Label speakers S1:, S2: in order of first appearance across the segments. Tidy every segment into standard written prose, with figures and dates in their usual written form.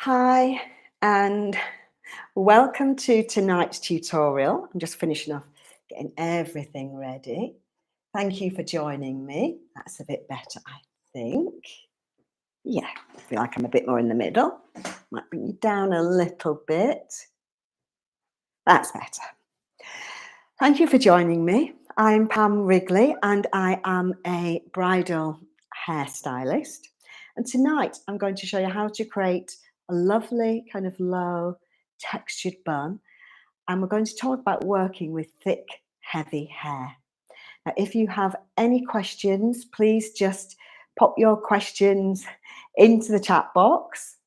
S1: Hi, and welcome to tonight's tutorial. I'm just finishing off getting everything ready. Thank you for joining me. That's a bit better, I think. Yeah, I feel like I'm a bit more in the middle. Might bring you down a little bit. That's better. Thank you for joining me. I'm Pam Wrigley and I am a bridal hairstylist. And tonight I'm going to show you how to create a lovely kind of low textured bun. And we're going to talk about working with thick, heavy hair. Now, if you have any questions, please just pop your questions into the chat box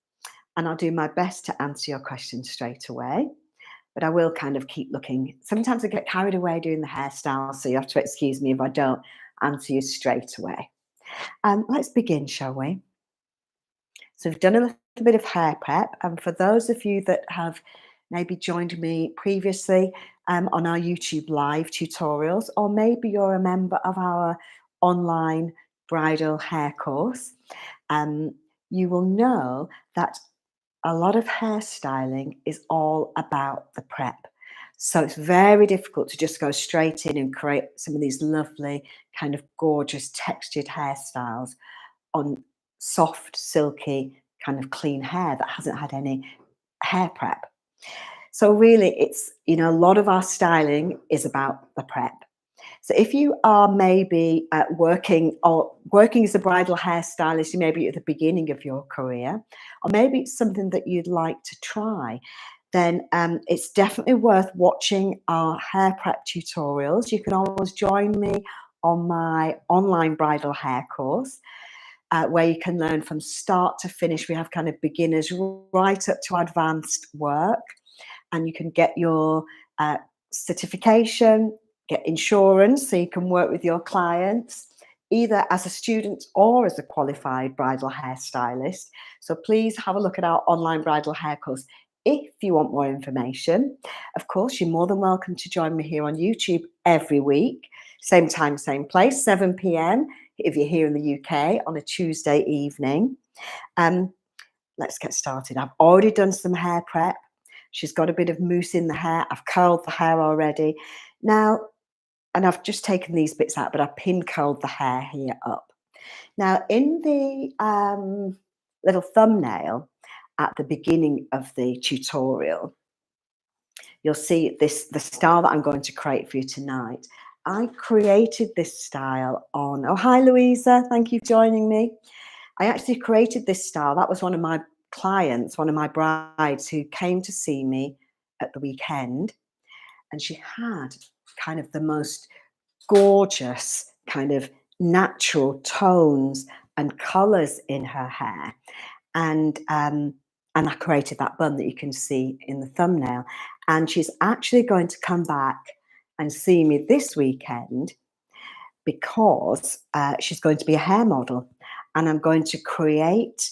S1: and I'll do my best to answer your questions straight away. But I will kind of keep looking. Sometimes I get carried away doing the hairstyle, so you have to excuse me if I don't answer you straight away. Let's begin, shall we? So we've done a little bit of hair prep, and for those of you that have maybe joined me previously on our YouTube live tutorials, or maybe you're a member of our online bridal hair course, you will know that a lot of hairstyling is all about the prep. So it's very difficult to just go straight in and create some of these lovely kind of gorgeous textured hairstyles on soft, silky, kind of clean hair that hasn't had any hair prep. So really it's, a lot of our styling is about the prep. So if you are maybe working as a bridal hairstylist, you may be at the beginning of your career, or maybe it's something that you'd like to try, then it's definitely worth watching our hair prep tutorials. You can always join me on my online bridal hair course, where you can learn from start to finish. We have kind of beginners right up to advanced work, and you can get your certification, get insurance so you can work with your clients either as a student or as a qualified bridal hairstylist. So please have a look at our online bridal hair course if you want more information. Of course, you're more than welcome to join me here on YouTube every week, same time, same place, 7 p.m. if you're here in the UK on a Tuesday evening. Let's get started. I've already done some hair prep. She's got a bit of mousse in the hair. I've curled the hair already. Now, and I've just taken these bits out, but I pin curled the hair here up. Now, in the little thumbnail at the beginning of the tutorial, you'll see the style that I'm going to create for you tonight. I created this style on, oh, hi, Louisa. Thank you for joining me. I actually created this style. That was one of my clients, one of my brides who came to see me at the weekend. And she had kind of the most gorgeous kind of natural tones and colors in her hair. And I created that bun that you can see in the thumbnail. And she's actually going to come back and see me this weekend because she's going to be a hair model. And I'm going to create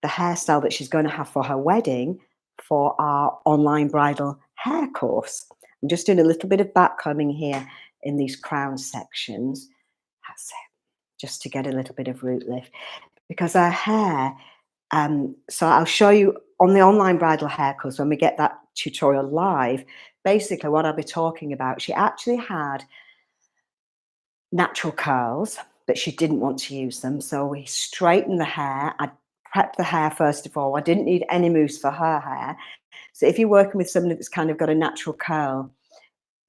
S1: the hairstyle that she's going to have for her wedding for our online bridal hair course. I'm just doing a little bit of backcombing here in these crown sections. That's it, just to get a little bit of root lift. Because her hair, so I'll show you on the online bridal hair course when we get that tutorial live, basically what I'll be talking about. She actually had natural curls, but she didn't want to use them. So we straightened the hair. I prepped the hair first of all. I didn't need any mousse for her hair. So if you're working with somebody that's kind of got a natural curl,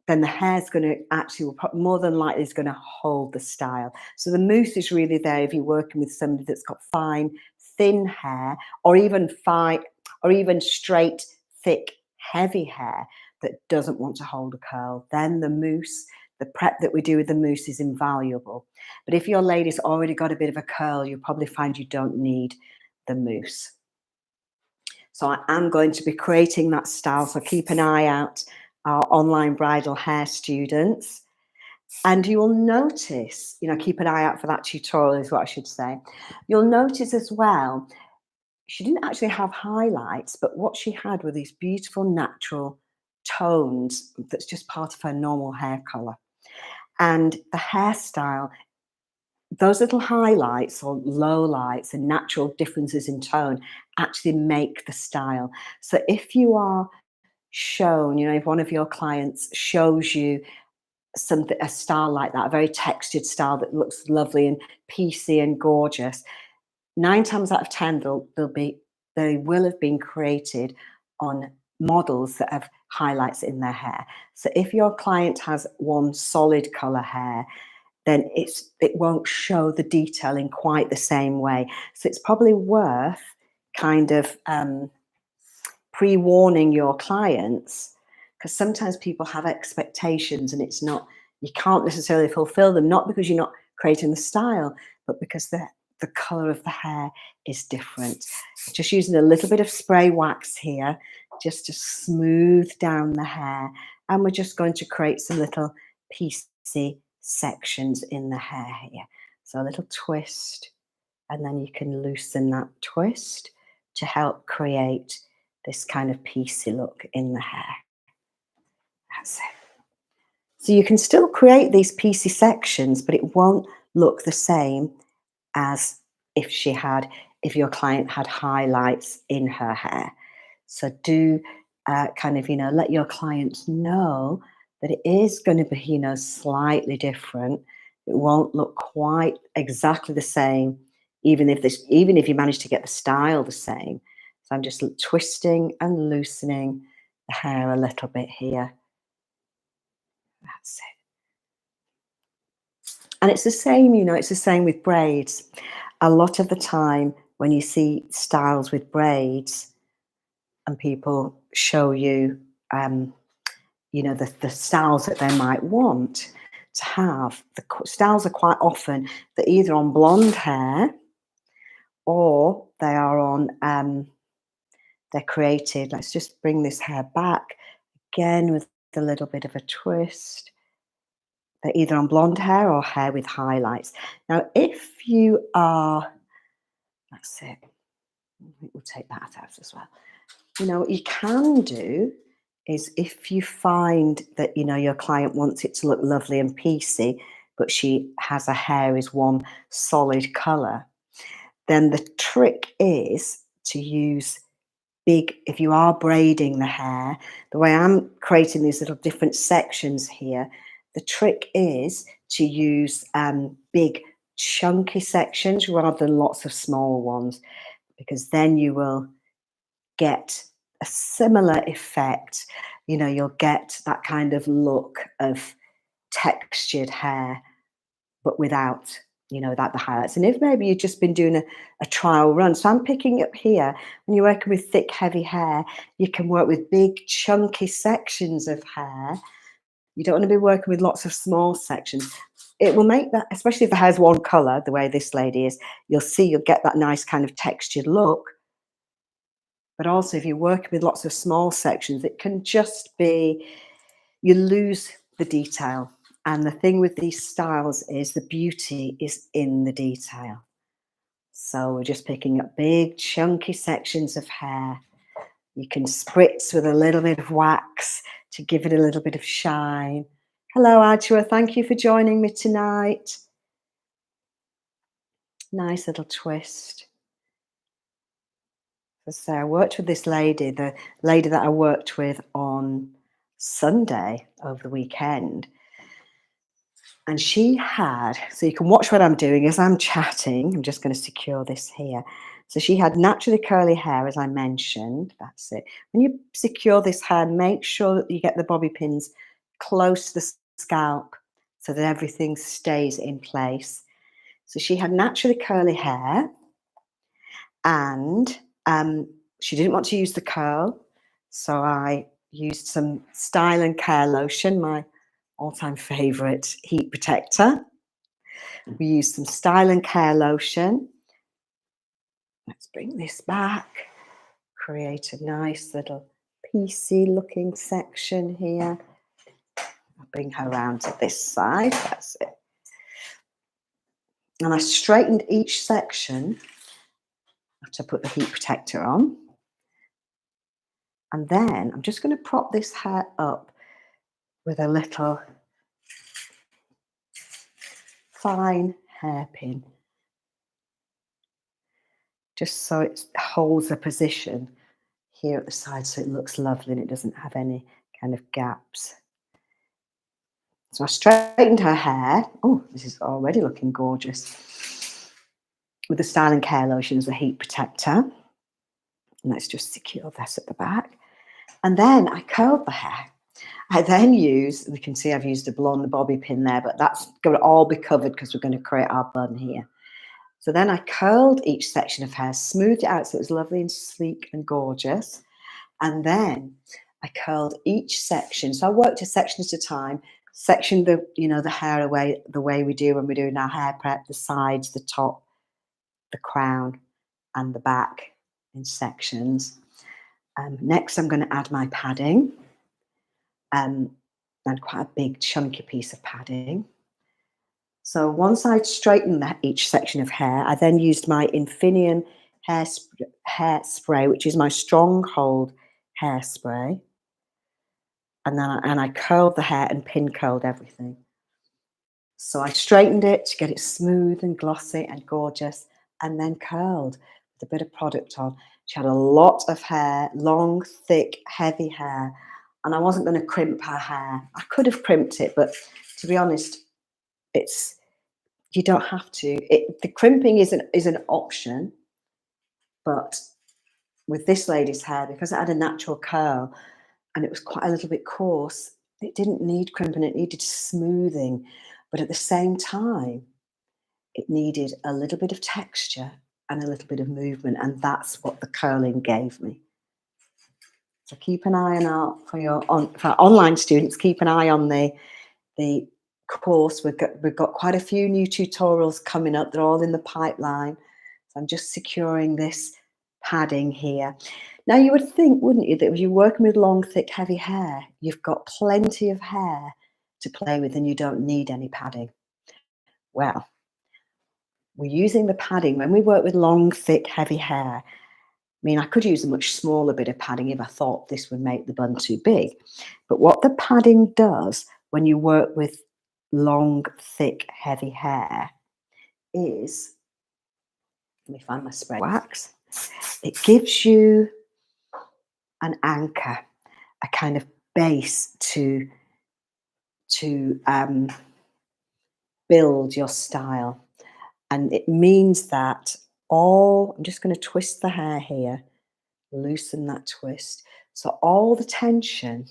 S1: then the hair's going to actually, more than likely, is going to hold the style. So the mousse is really there if you're working with somebody that's got fine, thin hair, or even fine, or even straight, thick, heavy hair that doesn't want to hold a curl. Then the mousse, the prep that we do with the mousse is invaluable. But if your lady's already got a bit of a curl, you'll probably find you don't need the mousse. So I am going to be creating that style, so keep an eye out, our online bridal hair students. And you will notice, keep an eye out for that tutorial is what I should say. You'll notice as well, she didn't actually have highlights, but what she had were these beautiful natural tones that's just part of her normal hair color. And the hairstyle those little highlights or low lights and natural differences in tone actually make the style. So if you are shown, if one of your clients shows you something, a style like that, a very textured style that looks lovely and piecey and gorgeous, 9 times out of 10 they will have been created on models that have highlights in their hair. So if your client has one solid color hair, then it won't show the detail in quite the same way. So it's probably worth kind of pre-warning your clients, because sometimes people have expectations and you can't necessarily fulfill them, not because you're not creating the style, but because the color of the hair is different. Just using a little bit of spray wax here just to smooth down the hair, and we're just going to create some little piecey sections in the hair here. So a little twist, and then you can loosen that twist to help create this kind of piecey look in the hair. That's it. So you can still create these piecey sections, but it won't look the same as if your client had highlights in her hair. So do kind of, let your clients know that it is going to be, slightly different. It won't look quite exactly the same, even if you manage to get the style the same. So I'm just twisting and loosening the hair a little bit here. That's it. And it's the same, it's the same with braids. A lot of the time when you see styles with braids and people show you, the styles that they might want to have, the styles are quite often they're either on blonde hair or they are on, they're created. Let's just bring this hair back again with a little bit of a twist. They're either on blonde hair or hair with highlights. Now, if you are, that's it. We'll take that out as well. What you can do is if you find that, your client wants it to look lovely and piecey, but she has her hair is one solid color, then the trick is to use if you are braiding the hair, the way I'm creating these little different sections here, the trick is to use big chunky sections rather than lots of small ones, because then you will get a similar effect. You'll get that kind of look of textured hair, but without, without the highlights. And if maybe you've just been doing a trial run, so I'm picking up here, when you're working with thick, heavy hair, you can work with big, chunky sections of hair. You don't want to be working with lots of small sections. It will make that, especially if the hair's one color, the way this lady is, you'll get that nice kind of textured look. But also, if you're working with lots of small sections, it can just be, you lose the detail. And the thing with these styles is the beauty is in the detail. So we're just picking up big, chunky sections of hair. You can spritz with a little bit of wax to give it a little bit of shine. Hello, Adjua. Thank you for joining me tonight. Nice little twist. So I worked with this lady, the lady that I worked with on Sunday over the weekend. And she had, so you can watch what I'm doing as I'm chatting. I'm just going to secure this here. So she had naturally curly hair, as I mentioned. That's it. When you secure this hair, make sure that you get the bobby pins close to the scalp so that everything stays in place. So she had naturally curly hair, and she didn't want to use the curl. So I used some Style and Care lotion, my all-time favorite heat protector. We used some Style and Care lotion. Let's bring this back. Create a nice little piecey looking section here. I'll bring her around to this side. That's it. And I straightened each section after I put the heat protector on. And then I'm just going to prop this hair up with a little fine hairpin, just so it holds a position here at the side so it looks lovely and it doesn't have any kind of gaps. So I straightened her hair. Oh, this is already looking gorgeous. With the styling care lotion as a heat protector. And let's just secure this at the back. And then I curled the hair. I then used, you can see I've used a blonde bobby pin there, but that's going to all be covered because we're going to create our bun here. So then I curled each section of hair, smoothed it out so it was lovely and sleek and gorgeous. And then I curled each section. So I worked a section at a time, sectioned the, the hair away the way we do when we're doing our hair prep, the sides, the top, the crown, and the back in sections. Next, I'm going to add my padding, and quite a big chunky piece of padding. So once I'd straightened each section of hair, I then used my Infineon hairspray, which is my stronghold hairspray. And I curled the hair and pin curled everything. So I straightened it to get it smooth and glossy and gorgeous, and then curled with a bit of product on. She had a lot of hair, long, thick, heavy hair, and I wasn't going to crimp her hair. I could have crimped it, but to be honest, you don't have to. The crimping is an option, but with this lady's hair, because it had a natural curl and it was quite a little bit coarse, it didn't need crimping, it needed smoothing. But at the same time, it needed a little bit of texture and a little bit of movement, and that's what the curling gave me. So keep an eye on for our online students. Keep an eye on the course. We've got quite a few new tutorials coming up. They're all in the pipeline. So I'm just securing this padding here. Now you would think, wouldn't you, that if you're working with long, thick, heavy hair, you've got plenty of hair to play with and you don't need any padding. Well, we're using the padding when we work with long, thick, heavy hair. I mean, I could use a much smaller bit of padding if I thought this would make the bun too big. But what the padding does when you work with long, thick, heavy hair is, let me find my spray wax. It gives you an anchor, a kind of base to build your style. And it means that I'm just going to twist the hair here, loosen that twist. So all the tension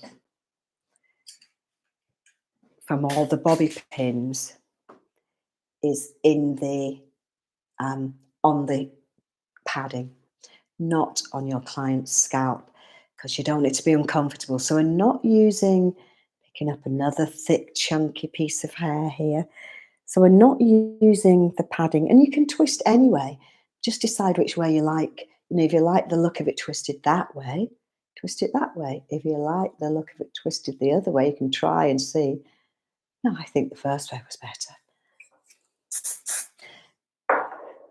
S1: from all the bobby pins is in the on the padding, not on your client's scalp, because you don't need to be uncomfortable. So we're not picking up another thick, chunky piece of hair here. So we're not using the padding, and you can twist anyway. Just decide which way you like. If you like the look of it twisted that way, twist it that way. If you like the look of it twisted the other way, you can try and see. No, I think the first way was better.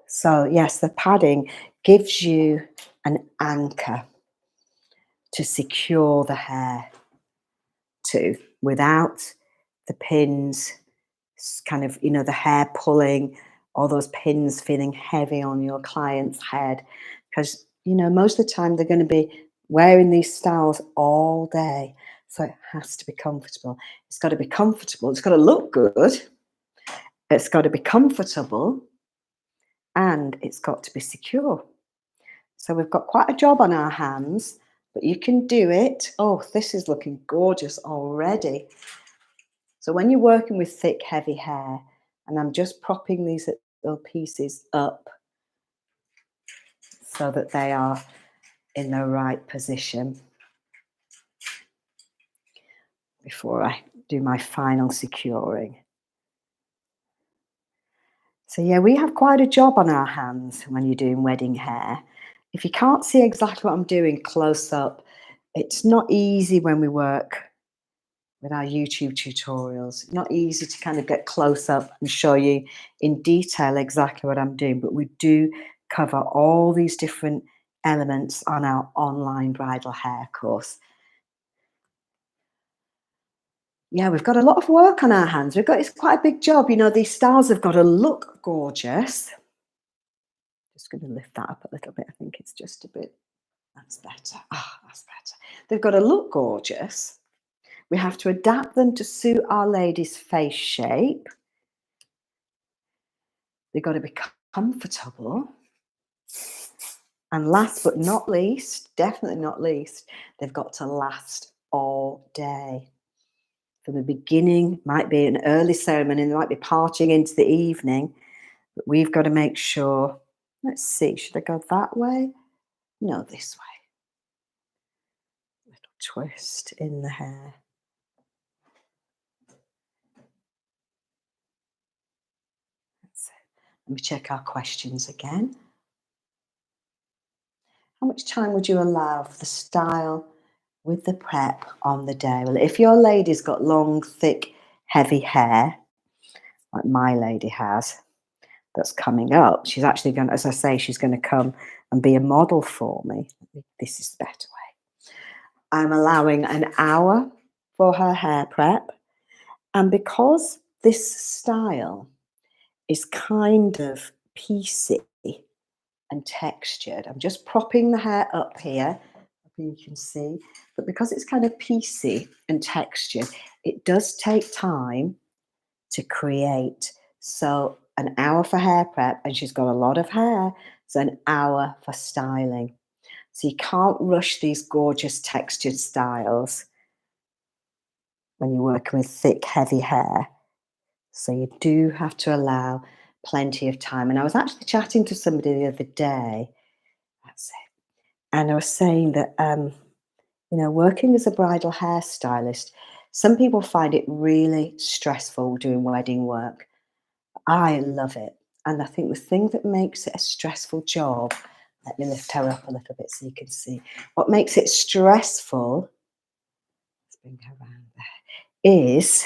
S1: So yes, the padding gives you an anchor to secure the hair to, without the pins kind of, the hair pulling, all those pins feeling heavy on your client's head. Because, most of the time they're going to be wearing these styles all day. So it has to be comfortable. It's got to be comfortable. It's got to look good. It's got to be comfortable. And it's got to be secure. So we've got quite a job on our hands, but you can do it. Oh, this is looking gorgeous already. So when you're working with thick, heavy hair, and I'm just propping these little pieces up so that they are in the right position before I do my final securing. So yeah, we have quite a job on our hands when you're doing wedding hair. If you can't see exactly what I'm doing close up, it's not easy when we work with our YouTube tutorials. It's not easy to kind of get close up and show you in detail exactly what I'm doing, but we do cover all these different elements on our online bridal hair course. Yeah, we've got a lot of work on our hands. It's quite a big job. You know, these styles have got to look gorgeous. Just going to lift that up a little bit. I think it's just a bit, that's better. Ah, that's better. They've got to look gorgeous. We have to adapt them to suit our lady's face shape. They've got to be comfortable. And last but not least, definitely not least, they've got to last all day. From the beginning, might be an early ceremony, they might be partying into the evening, but we've got to make sure. Let's see, should I go that way? No, this way. Little twist in the hair. That's it. Let me check our questions again. How much time would you allow for the style with the prep on the day? Well, if your lady's got long, thick, heavy hair, like my lady has, that's coming up, she's actually going, as I say, she's going to come and be a model for me. This is the better way. I'm allowing an hour for her hair prep. And because this style is kind of piecey and textured, I'm just propping the hair up here, you can see, but because it's kind of piecey and textured, it does take time to create. So an hour for hair prep, and she's got a lot of hair, so an hour for styling. So you can't rush these gorgeous textured styles when you're working with thick, heavy hair. So you do have to allow plenty of time. And I was actually chatting to somebody the other day, that's it, and I was saying that, you know, working as a bridal hairstylist, some people find it really stressful doing wedding work. I love it. And I think the thing that makes it a stressful job, let me lift her up a little bit so you can see. What makes it stressful, let's bring her around there, is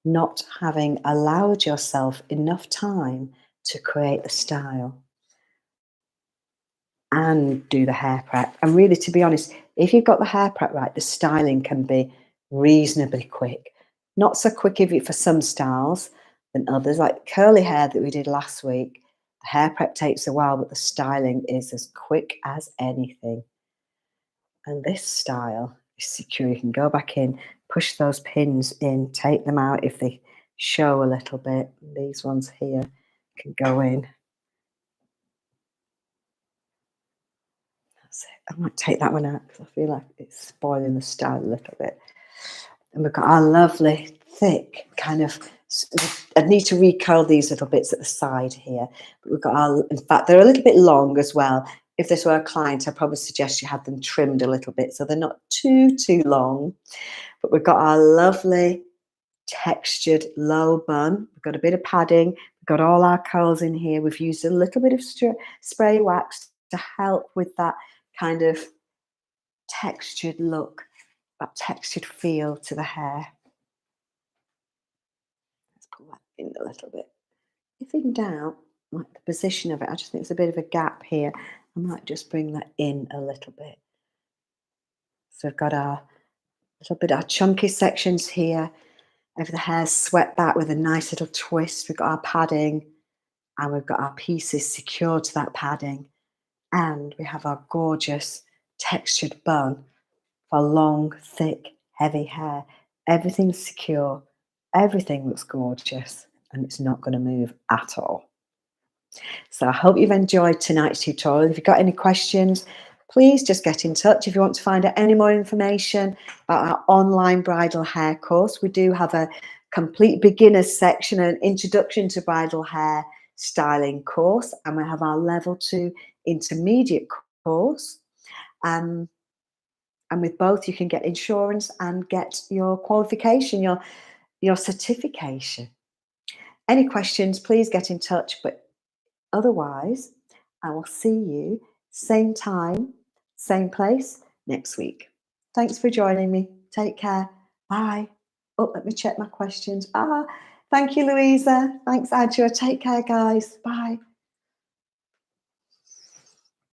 S1: not having allowed yourself enough time to create the style and do the hair prep. And really, to be honest, if you've got the hair prep right, the styling can be reasonably quick. Not so quick if you for some styles than others, like curly hair that we did last week. The hair prep takes a while, but the styling is as quick as anything. And this style is secure. You can go back in, push those pins in, take them out if they show a little bit. These ones here can go in. That's it. I might take that one out because I feel like it's spoiling the style a little bit. And we've got our lovely, thick kind of, I need to recurl these little bits at the side here. But we've got our, in fact, they're a little bit long as well. If this were a client, I'd probably suggest you had them trimmed a little bit so they're not too long. But we've got our lovely textured low bun. We've got a bit of padding. We've got all our curls in here. We've used a little bit of spray wax to help with that kind of textured look, that textured feel to the hair. Let's pull that in a little bit. If in doubt, like the position of it, I just think there's a bit of a gap here. I might just bring that in a little bit. So we've got our little bit, our chunky sections here. Over the hair swept back with a nice little twist. We've got our padding and we've got our pieces secured to that padding. And we have our gorgeous textured bun for long, thick, heavy hair. Everything's secure. Everything looks gorgeous and it's not going to move at all. So I hope you've enjoyed tonight's tutorial. If you've got any questions, please just get in touch. If you want to find out any more information about our online bridal hair course, we do have a complete beginners section, an introduction to bridal hair styling course, and we have our level 2 intermediate course. And with both, you can get insurance and get your qualification, your certification. Any questions, please get in touch. But otherwise, I will see you same time, same place next week. Thanks for joining me. Take care. Bye. Oh, let me check my questions. Thank you, Louisa. Thanks, Adjua. Take care, guys. Bye.